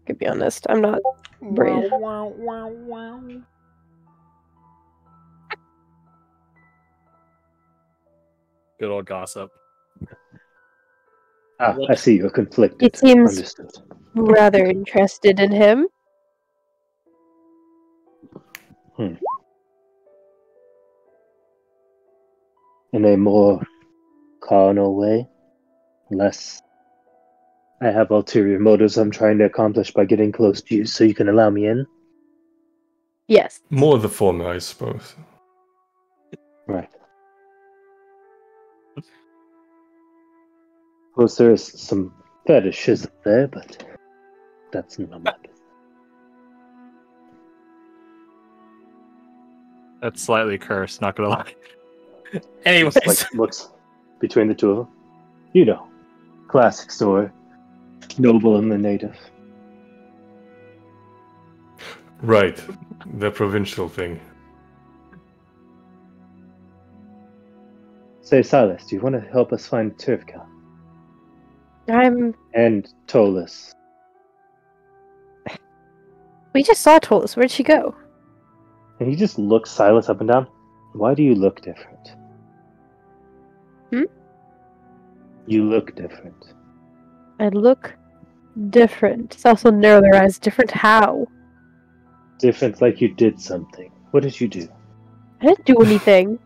to be honest. I'm not brave. Good old gossip. Ah, I see you're conflicted. It seems Understood. rather interested in him. In a more carnal way, less. I have ulterior motives I'm trying to accomplish by getting close to you, so you can allow me in. Yes. More the former, I suppose. Right. Of course, there is some fetishism there, but that's none of my business. That's slightly cursed, not gonna lie. Anyways. Just, like, looks between the two of them. You know, classic story. Noble and the native. Right. The provincial thing. Say, Silas, do you want to help us find Turfka? And Tolis. We just saw Tolis. Where'd she go? And he just looks Silas up and down. Why do you look different? You look different. I look different. It's also narrow their eyes. Different how? Different like you did something. What did you do? I didn't do anything.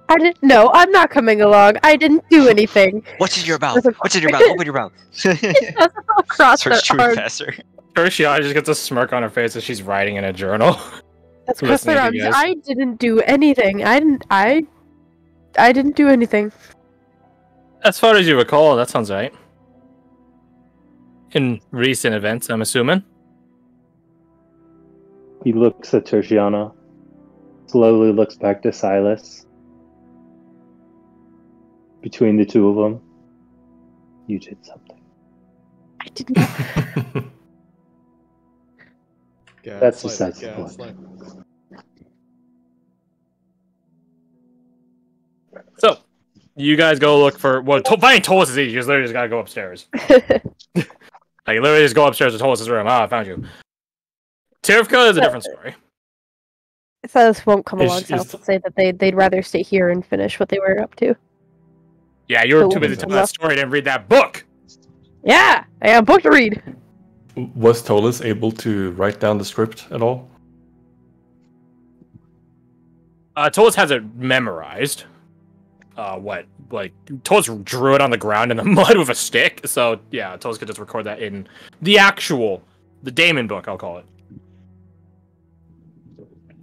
I didn't. No, I'm not coming along. I didn't do anything. What's in your mouth? What's in your mouth? Open your mouth. Across Search true their arms. professor. Tertiana just gets a smirk on her face as she's writing in a journal. That's across Listening their to arms. you guys. I didn't do anything. I didn't do anything. As far as you recall, that sounds right. In recent events, I'm assuming. He looks at Tertiana, slowly looks back to Silas. Between the two of them, you did something. I didn't. That's besides the point. So, you guys go look for... Well, finding Tolis is easy. You just literally just gotta go upstairs. Like, you literally just go upstairs to Tolis' room. Ah, I found you. Tirvka is a different story. Silas won't come along. Silas will say that they'd rather stay here and finish what they were up to. Yeah, you were too busy telling that story. Didn't read that book. Yeah, I got a book to read. Was Tolis able to write down the script at all? Tolis has it memorized. Tolis drew it on the ground in the mud with a stick. So, yeah, Tolis could just record that in the Damon book, I'll call it.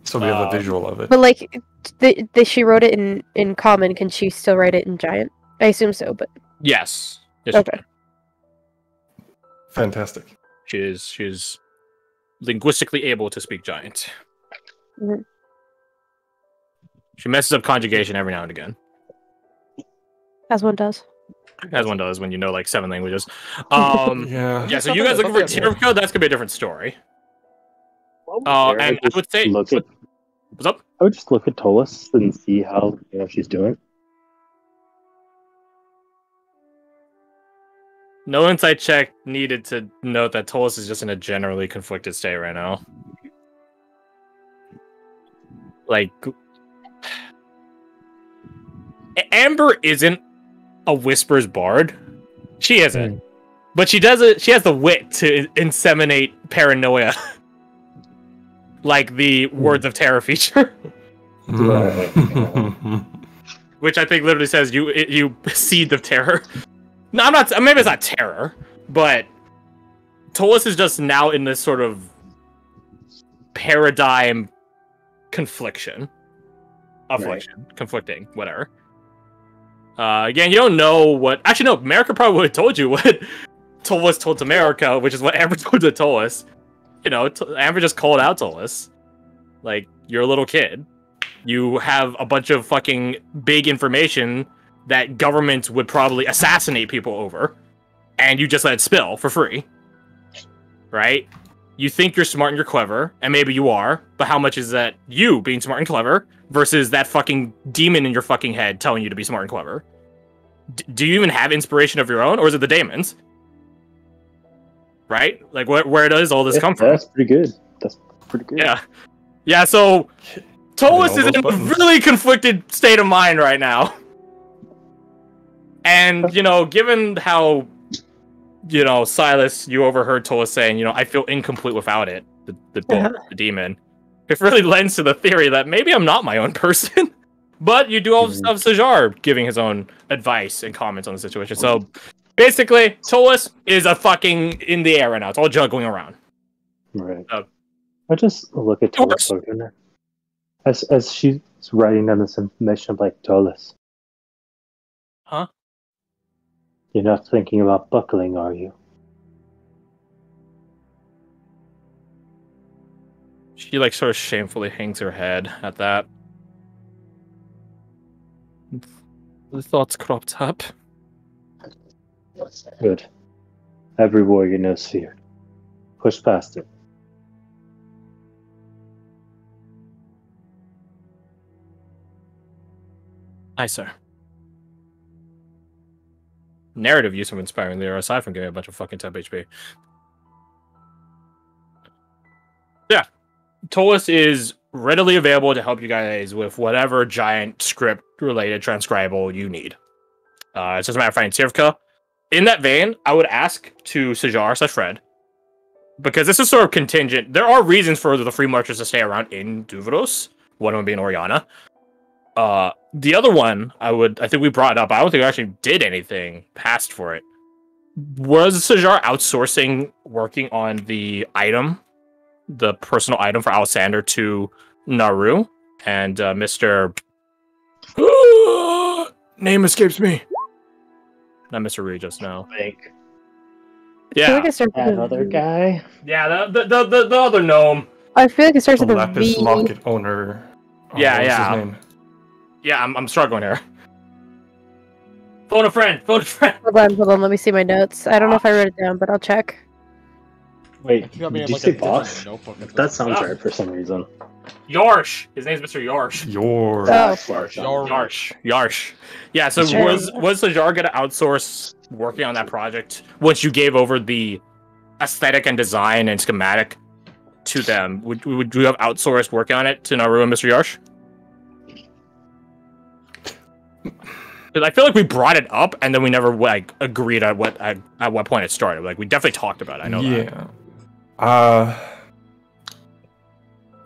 So we have a visual of it. But, like, she wrote it in Common. Can she still write it in Giant? I assume so, but... Yes. Okay. Fantastic. She's linguistically able to speak Giant. Mm-hmm. She messes up conjugation every now and again. As one does. As one does when you know, like, 7 languages. Yeah, so you guys looking for Tirvka? That's gonna be a different story. And I would say... What's up? I would just look at Tolis and see how she's doing. No insight check needed to note that Tolis is just in a generally conflicted state right now. Like, Amber isn't a Whispers bard. She isn't. But she does it. She has the wit to inseminate paranoia. Like the Words of Terror feature. Which I think literally says you seed of terror. No, I'm not. Maybe it's not terror, but Tolis is just now in this sort of paradigm conflicting, whatever. Again, you don't know what. Actually, no. America probably would have told you what Tolis told to America, which is what Amber told to Tolis. You know, Amber just called out Tolis. Like, you're a little kid. You have a bunch of fucking big information that governments would probably assassinate people over, and you just let it spill for free, right? You think you're smart and you're clever, and maybe you are, but how much is that you being smart and clever versus that fucking demon in your fucking head telling you to be smart and clever? Do you even have inspiration of your own, or is it the daemons? right? Like where does all this come from? That's pretty good. That's pretty good. Yeah. So Tolis is in a really conflicted state of mind right now, and given how Silas, you overheard Tolis saying, I feel incomplete without it. The demon. It really lends to the theory that maybe I'm not my own person. But you do also have Sajar giving his own advice and comments on the situation. So basically, Tolis is a fucking in the air right now. It's all juggling around. Right. I just look at Tolis as she's writing down this information. I'm like, Tolis. Huh? You're not thinking about buckling, are you? She sort of shamefully hangs her head at that. The thoughts cropped up. Good. Every warrior knows fear. Push past it. Aye, sir. Narrative use of inspiring there, aside from giving a bunch of fucking temp HP. Yeah. Tolis is readily available to help you guys with whatever giant script-related transcribal you need. It's just a matter of finding Tirvka. In that vein, I would ask to Sajar/Fred, because this is sort of contingent. There are reasons for the free marchers to stay around in Duvros, one of them being Oriana. The other one, I think we brought it up. I don't think we actually did anything past for it. Was Sajar outsourcing working on the item, the personal item for Alexander, to Naru and Mr. Name escapes me. Not Mr. Rui just now. Yeah, that other guy. Yeah, the other gnome. I feel like it starts with a Lapis V. Locket owner. Yeah. What's his name? Yeah, I'm struggling here. Phone a friend. Hold on, let me see my notes. I don't know if I wrote it down, but I'll check. Wait, did you say boss? That sounds right for some reason. Yarsh. His name's Mr. Yarsh. Yarsh. Yeah, so was Sajar gonna outsource working on that project once you gave over the aesthetic and design and schematic to them? Would you have outsourced working on it to Naru and Mr. Yarsh? Because I feel like we brought it up and then we never agreed at what point it started. We definitely talked about it. I know that.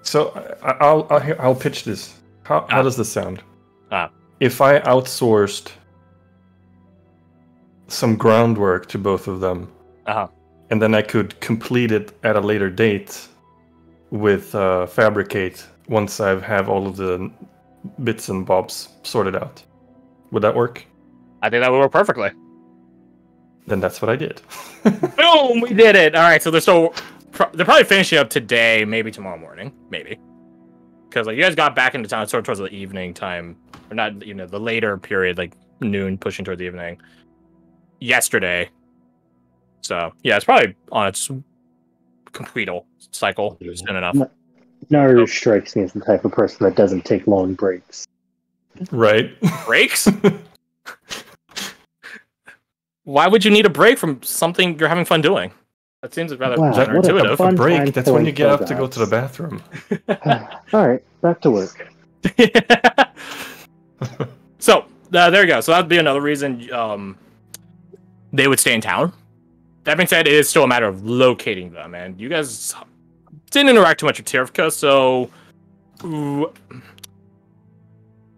So I'll pitch this. How does this sound? If I outsourced some groundwork to both of them, and then I could complete it at a later date with Fabricate once I have all of the bits and bobs sorted out. Would that work? I think that would work perfectly. Then that's what I did. Boom! We did it! Alright, so they're probably finishing up today, maybe tomorrow morning. Maybe. Because you guys got back into town sort of towards the evening time. Or not, the later period, noon, pushing toward the evening. Yesterday. So, yeah, it's probably on its completal cycle soon enough. Naru strikes me as the type of person that doesn't take long breaks. Right. Breaks? Why would you need a break from something you're having fun doing? That seems rather counterintuitive. A break, that's when you get up to go to the bathroom. Alright, back to work. So, there you go. So that'd be another reason they would stay in town. That being said, it is still a matter of locating them, and you guys didn't interact too much with Tirvka, so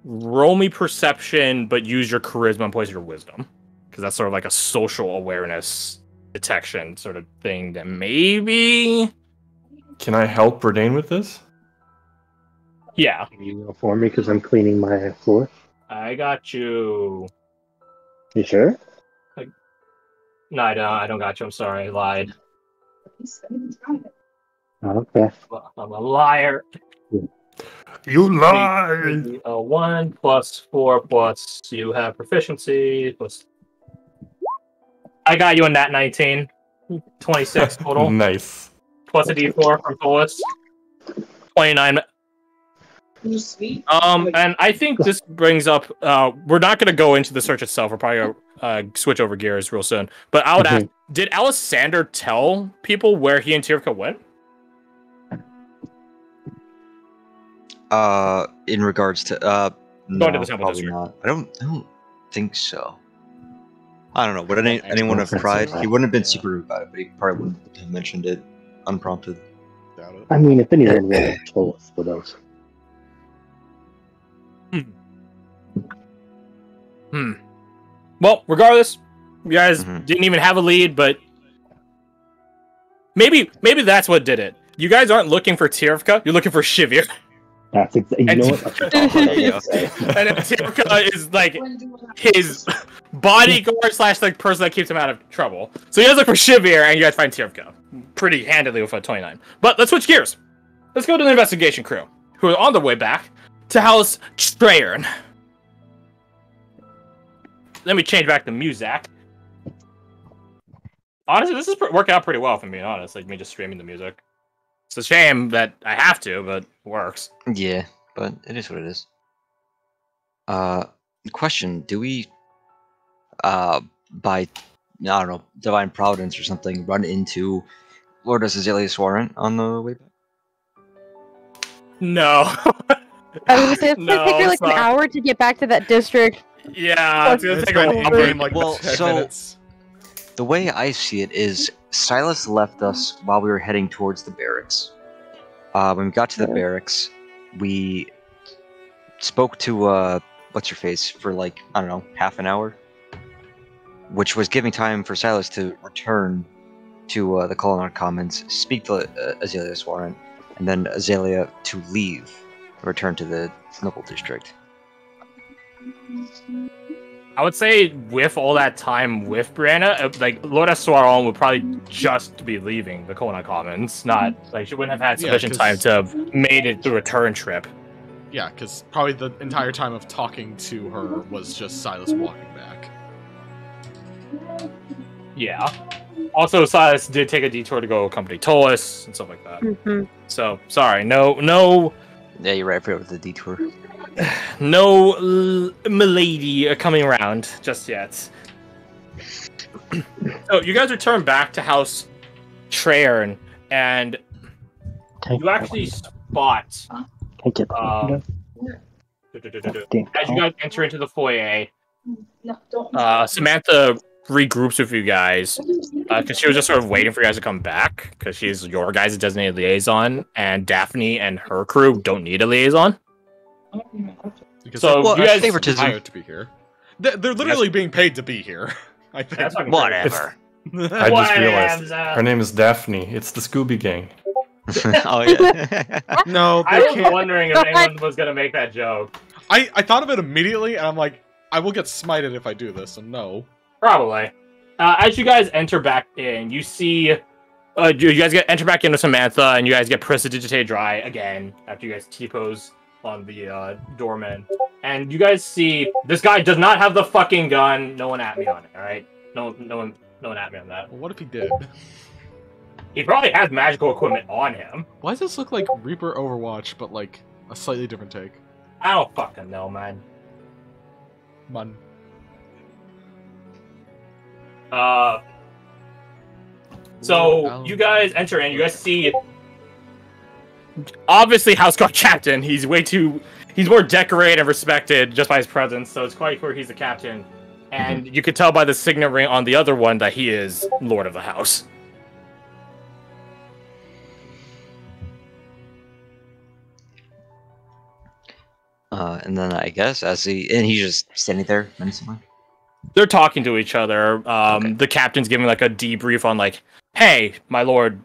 roll me perception, but use your charisma and place your wisdom, because that's sort of a social awareness detection sort of thing that maybe... Can I help Bourdain with this? Yeah. Can you roll for me, because I'm cleaning my floor? I got you. You sure? No, I don't got you. I'm sorry. I lied. Okay. I'm a liar. You lied! 1 plus 4 plus you have proficiency plus... I got you in that 19. 26 total. Nice. Plus a d4 from Tolis. 29. And I think this brings up. We're not going to go into the search itself. We're probably going to switch over gears real soon. But I would ask: did Alessander tell people where he and Tirka went? In regards to Going to the Temple probably District. not. I don't think so. I don't know. Would anyone have tried? He wouldn't have been super rude about it, but he probably wouldn't have mentioned it unprompted. Doubt it. I mean, if anyone would have told us, what else? Well, regardless, you guys didn't even have a lead, but maybe that's what did it. You guys aren't looking for Tirka, you're looking for Shivir. That's exactly. You know what? And Tirka is like his bodyguard / like person that keeps him out of trouble. So you guys look for Shivir, and you guys find Tirka pretty handily with a 29. But let's switch gears. Let's go to the investigation crew, who are on their way back to House Strayern. Let me change back the music. Honestly, this is working out pretty well, if I'm being honest. Like me just streaming the music. It's a shame that I have to, but it works. Yeah, but it is what it is. Question: do we, by I don't know, divine providence or something, run into Lord Azalea's warrant on the way back? No. I was gonna say it's gonna take her like an hour to get back to that district. Yeah, it's gonna take her like well, 10 so minutes. the way I see it is Silas left us while we were heading towards the barracks. When we got to the barracks, we spoke to what's your face for like, I don't know, half an hour, which was giving time for Silas to return to the Colonel Commons, speak to Azalea's warrant, and then Azalea to leave, return to the Noble District. I would say with all that time with Brianna, like Lord Eswaron would probably just be leaving the Colonel Commons, not like she wouldn't have had sufficient time to have made it the return trip. Yeah, because probably the entire time of talking to her was just Silas walking back. Yeah. Also, Silas did take a detour to go accompany Tolis and stuff like that. So, sorry, no. Yeah, you're right. I forgot about the detour. No milady coming around just yet. So you guys return back to House Trayern, and you actually spot as you guys enter into the foyer, Samantha regroups with you guys because she was just sort of waiting for you guys to come back because she's your guys' designated liaison, and Daphne and her crew don't need a liaison. Because so you guys hired to be here. They're literally being paid to be here. I think. Whatever. I just realized her name is Daphne. It's the Scooby Gang. Oh yeah. No, I was wondering if anyone was gonna make that joke. I thought of it immediately, and I'm like, I will get smited if I do this, and no. Probably. As you guys enter back in, you see, you guys enter back into Samantha, and you guys get prestidigitated dry again after you guys T-pose on the doorman, and you guys see this guy does not have the fucking gun. No one at me on it. All right, no one at me on that. Well, what if he did? He probably has magical equipment on him. Why does this look like Reaper Overwatch, but like a slightly different take? I don't fucking know, man. So you guys enter in. You guys see, obviously, Houseguard Captain. He's more decorated and respected just by his presence. So it's quite clear he's the captain, and you could tell by the signet ring on the other one that he is Lord of the House. And then I guess he's just standing there menacingly. They're talking to each other. Okay. The captain's giving like a debrief on like, hey, my lord,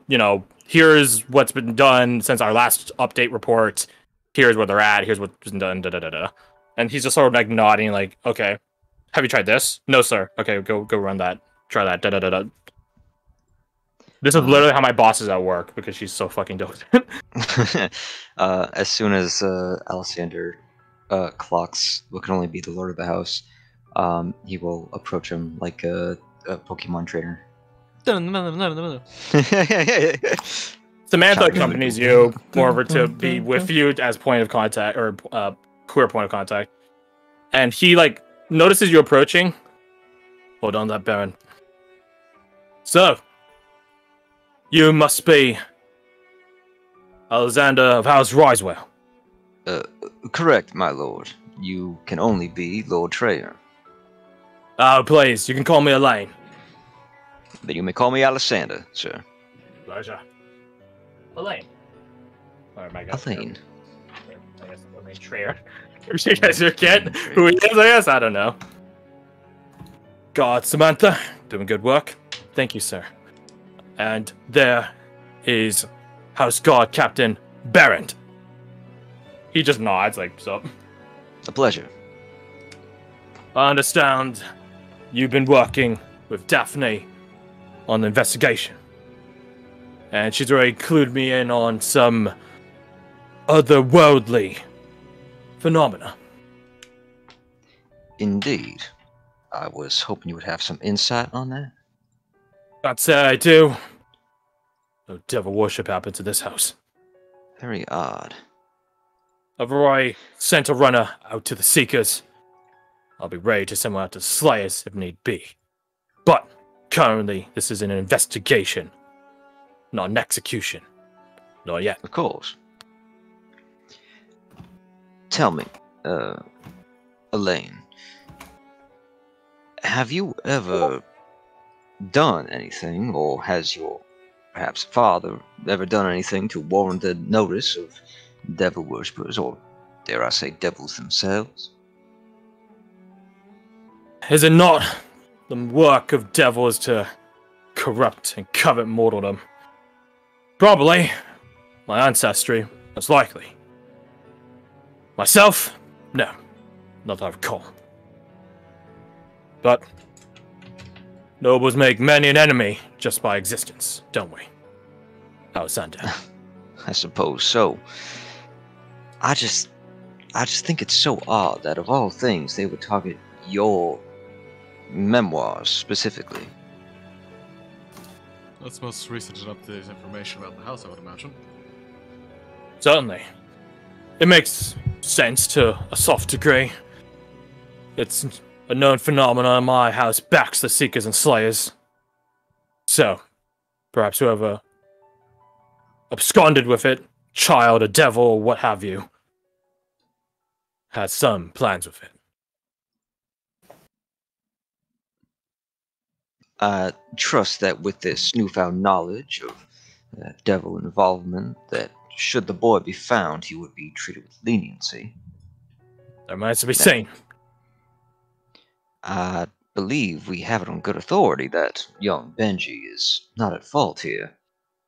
here's what's been done since our last update report. Here's where they're at. Here's what's been done. Da da da da. And he's just sort of like nodding, like, okay, have you tried this? No, sir. Okay, go run that. Try that. Da da da da. This is literally how my boss is at work because she's so fucking dope. As soon as Alessander clocks what can only be the Lord of the House, he will approach him like a Pokemon trainer. So Samantha accompanies you, moreover, to be with you as point of contact, or queer point of contact. And he, like, notices you approaching. Hold on, that Baron. So, you must be Alexander of House Risewell. Correct, my lord. You can only be Lord Treyer. Oh, please, you can call me Elaine. Then you may call me Alexander, sir. Pleasure. Elaine. Or am I going Elaine. I guess Elaine Treyer. You guys forget who he is, I guess? I don't know. God, Samantha, doing good work. Thank you, sir. And there is House Guard Captain Barrett. He just nods, like, sup. A pleasure. I understand you've been working with Daphne on the investigation. And she's already clued me in on some otherworldly phenomena. Indeed. I was hoping you would have some insight on that. I'd say I do. No devil worship happens in this house. Very odd. I've already sent a runner out to the Seekers. I'll be ready to send one out to Slayers if need be. But currently, this is an investigation, not an execution. Not yet. Of course. Tell me, Elaine, have you ever done anything, or has your perhaps father ever done anything to warrant the notice of devil worshippers, or dare I say devils themselves? Is it not the work of devils to corrupt and covet mortaldom? Probably. My ancestry, most likely. Myself? No. Not that I recall. But nobles make many an enemy just by existence, don't we? Alexander. I suppose so. I just think it's so odd that of all things they would target your memoirs specifically. That's most recent and up-to-date information about the house, I would imagine. Certainly. It makes sense to a soft degree. It's a known phenomenon. My house backs the Seekers and Slayers. So, perhaps whoever absconded with it, child, a devil, or what have you, has some plans with it. I trust that with this newfound knowledge of devil involvement, that should the boy be found, he would be treated with leniency. That remains to be seen. I believe we have it on good authority that young Benji is not at fault here,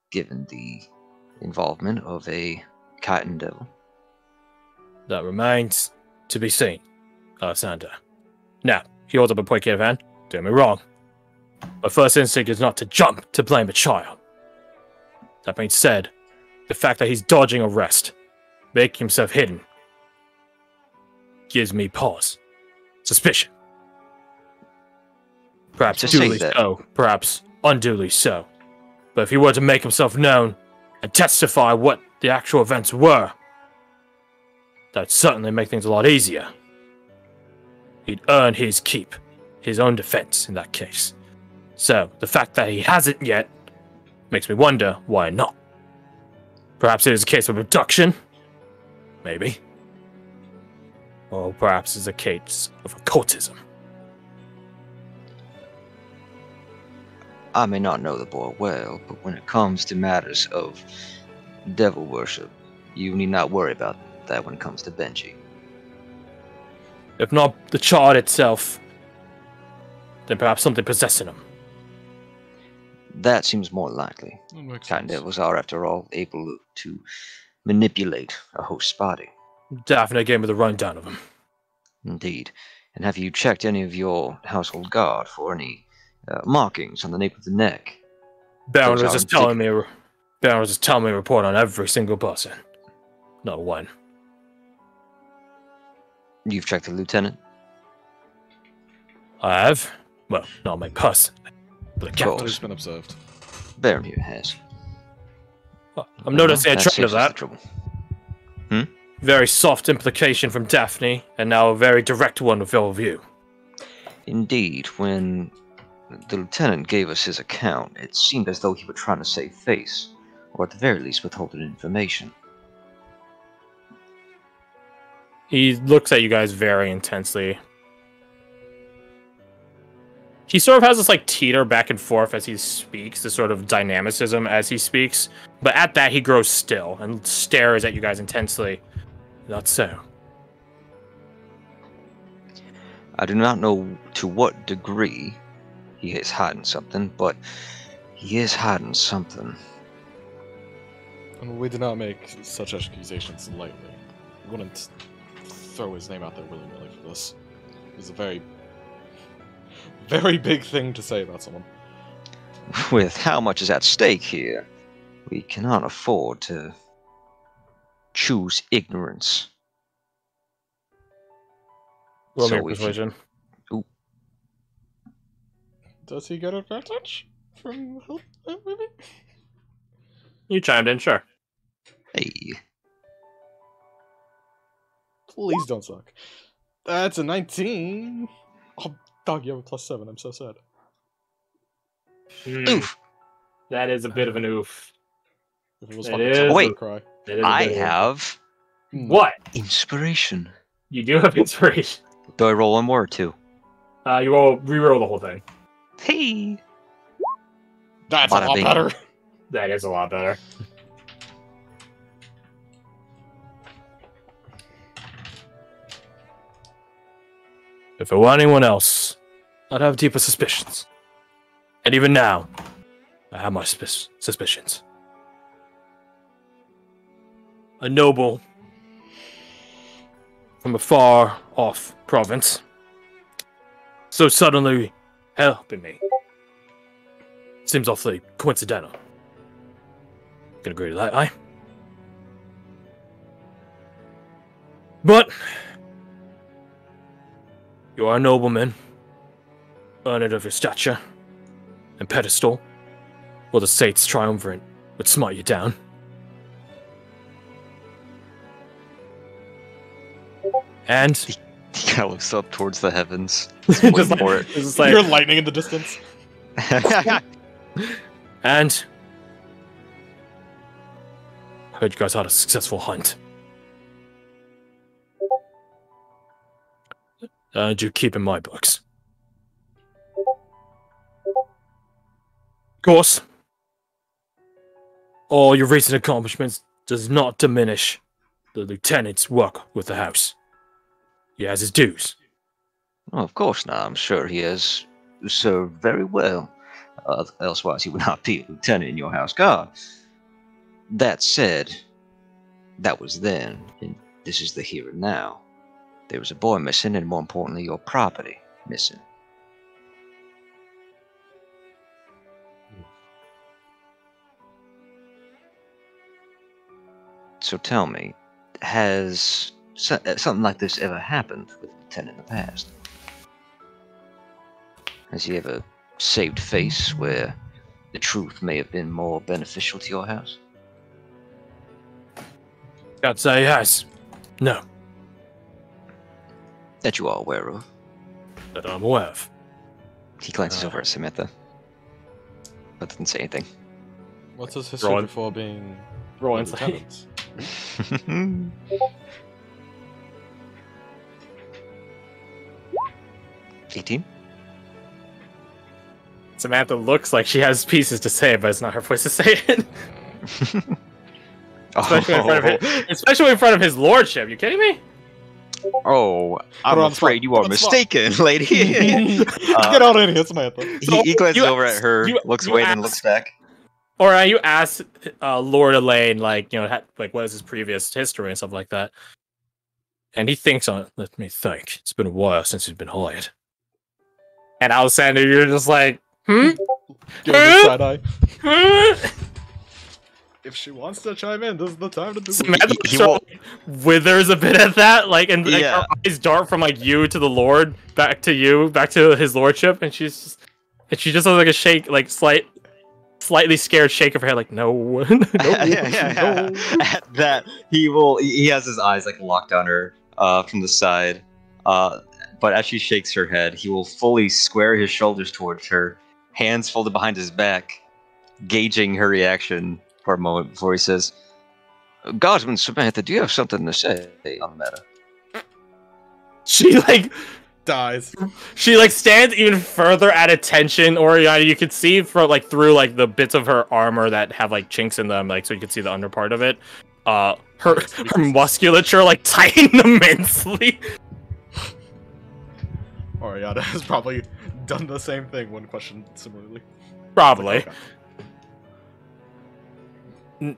given the involvement of a chitin devil. That remains to be seen, Alexander. Now, he holds up a pointed hand. Don't get me wrong. My first instinct is not to jump to blame a child. That being said, the fact that he's dodging arrest, making himself hidden, gives me pause. Suspicion. Perhaps duly so, perhaps unduly so. But if he were to make himself known and testify what the actual events were, that'd certainly make things a lot easier. He'd earn his keep, his own defense in that case. So, the fact that he hasn't yet makes me wonder why not. Perhaps it is a case of abduction? Maybe. Or perhaps it's a case of occultism. I may not know the boy well, but when it comes to matters of devil worship, you need not worry about that when it comes to Benji. If not the child itself, then perhaps something possessing him. That seems more likely. Chitin devils are, after all, able to manipulate a host's body. Daphne gave me the rundown of him. Indeed. And have you checked any of your household guard for any markings on the nape of the neck? Baron was just telling me a report on every single person. Not one. You've checked the lieutenant? I have? Well, not my person. But the captain. It's been observed. Baron here has. I'm noticing a That trend of saves us the that. trouble. Very soft implication from Daphne, and now a very direct one with all of you. Indeed, when the lieutenant gave us his account, it seemed as though he were trying to save face, or at the very least withholding information. He looks at you guys very intensely. He sort of has this like teeter back and forth as he speaks, this sort of dynamicism as he speaks. But at that, he grows still and stares at you guys intensely. Not so. I do not know to what degree he is hiding something, but he is hiding something. And we do not make such accusations lightly. We wouldn't throw his name out there willy-nilly for this. It's a very, very big thing to say about someone. With how much is at stake here, we cannot afford to choose ignorance. Roll So me a if you- persuasion. Does he get advantage from help, maybe? You chimed in, sure. Hey, Please don't suck. That's a 19. Oh, dog, you have a +7. I'm so sad. oof! That is a bit of an oof. If it was It fucking is. tough, I Wait. would cry. That is a I bit of an oof. have What? inspiration. You do have inspiration. Do I roll one more or two? You re-roll the whole thing. Hey! That's a Bada lot bing. better. That is a lot better. If it were anyone else, I'd have deeper suspicions. And even now, I have my suspicions. A noble from a far-off province, so suddenly helping me. Seems awfully coincidental. Can agree to that, aye? But you are a nobleman, honored of your stature and pedestal, while the state's triumvirate would smite you down. And He kind of looks up towards the heavens. just Wait like, for it. it's like, You're lightning in the distance. and heard you guys had a successful hunt. Do keep in my books. Of course, all your recent accomplishments does not diminish the lieutenant's work with the house. He has his dues. Oh, of course not. I'm sure he has served very well. Elsewise, he would not be a lieutenant in your house guard. That said, that was then, and this is the here and now. There was a boy missing, and more importantly, your property missing. So tell me, has something like this ever happened with Lieutenant in the past? Has he ever saved face where the truth may have been more beneficial to your house? Can't say yes. No, That you are aware of. that I'm aware of. He glances over at Samantha, but doesn't say anything. What's his history Roll- before being Roll a insight. lieutenant? 18? Samantha looks like she has pieces to say, but it's not her voice to say it. Especially in front of his lordship. You kidding me? Oh, I'm Put her on the spot. afraid you Put are her on the spot. mistaken, lady. Get out of here, Samantha. he glances You over asked- at her, you- looks you away, then asked- looks back. Or you asked Lord Elaine, like, you know, like what is his previous history and stuff like that. And he thinks on it. Let me think. It's been a while since he's been hired. And Alexander, you're just like, Give him the side eye. Hmm? If she wants to chime in, this is the time to do it. Samantha He sort won't- of withers a bit at that, like, and like, Yeah. her eyes dart from like you to the Lord, back to you, back to his lordship, and she just has like a slight slightly scared shake of her head, like, no, no, yeah. At that, he has his eyes like locked on her from the side. But as she shakes her head, he will fully square his shoulders towards her, hands folded behind his back, gauging her reaction for a moment before he says, Guardsman Samantha, do you have something to say on the matter? She, like, dies. She, like, stands even further at attention, or you can see from, like, through, like, the bits of her armor that have, like, chinks in them, like, so you can see the under part of it. Her musculature, like, tightened immensely. Oriana has probably done the same thing when questioned similarly. Probably. Okay.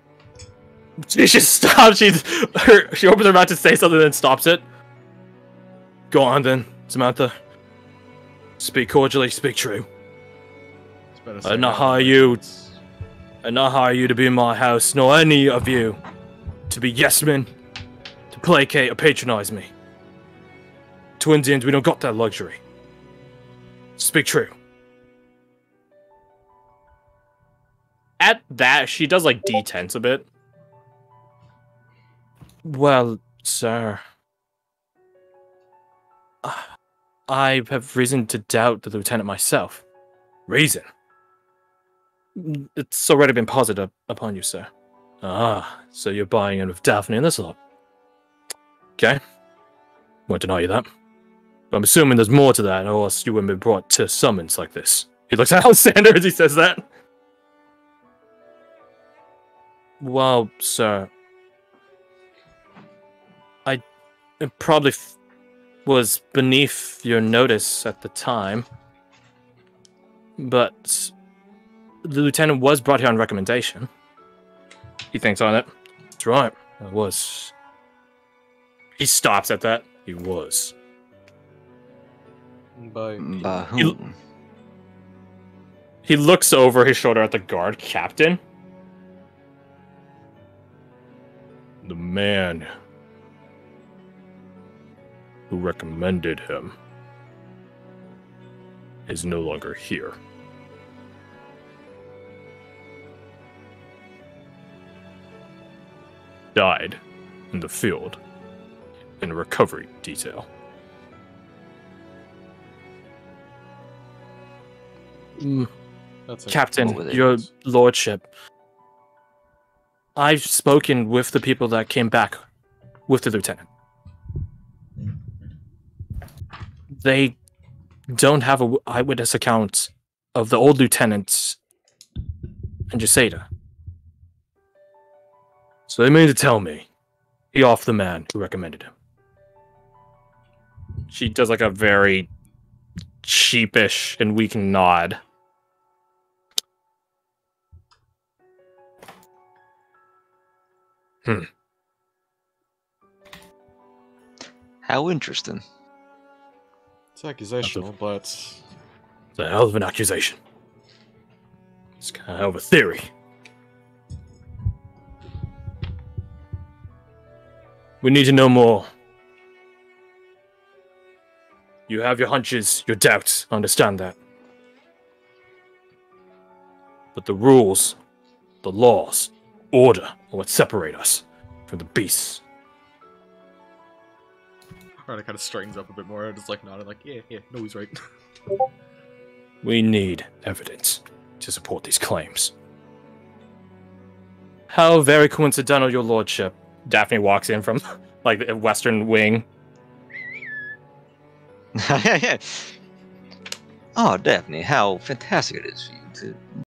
She just stops. She opens her mouth to say something, then stops it. Go on then, Samantha. Speak cordially, speak true. I did not hire you. I did not hire you to be in my house, nor any of you to be yes men, to placate or patronize me. To Indians, we don't got that luxury. Speak true. At that, she does like D-tense a bit. Well, sir, I have reason to doubt the lieutenant myself. Reason? It's already been posited upon you, sir. Ah, so you're buying in with Daphne and this lot. Okay. Won't deny you that. But I'm assuming there's more to that, or else you wouldn't be brought to summons like this. He looks at Alexander as he says that. Well, sir, it probably was beneath your notice at the time, but the lieutenant was brought here on recommendation. He thinks on it. That's right, it was. He stops at that. He was. By whom? He looks over his shoulder at the guard captain. The man who recommended him is no longer here. Died in the field in a recovery detail. Captain, your lordship, I've spoken with the people that came back with the lieutenant. They don't have an eyewitness account of the old lieutenant and Jasada. So they mean to tell me he off the man who recommended him. She does like a very sheepish and weak nod. How interesting. It's accusational, but it's a hell of an accusation. It's kind of hell of a theory. We need to know more. You have your hunches, your doubts, I understand that. But the rules, the laws, order are what separate us from the beasts. Alright, it kind of straightens up a bit more, just like nodding, like, yeah, no, he's right. We need evidence to support these claims. How very coincidental, your lordship. Daphne walks in from, like, the western wing. Oh, Daphne, how fantastic it is for you to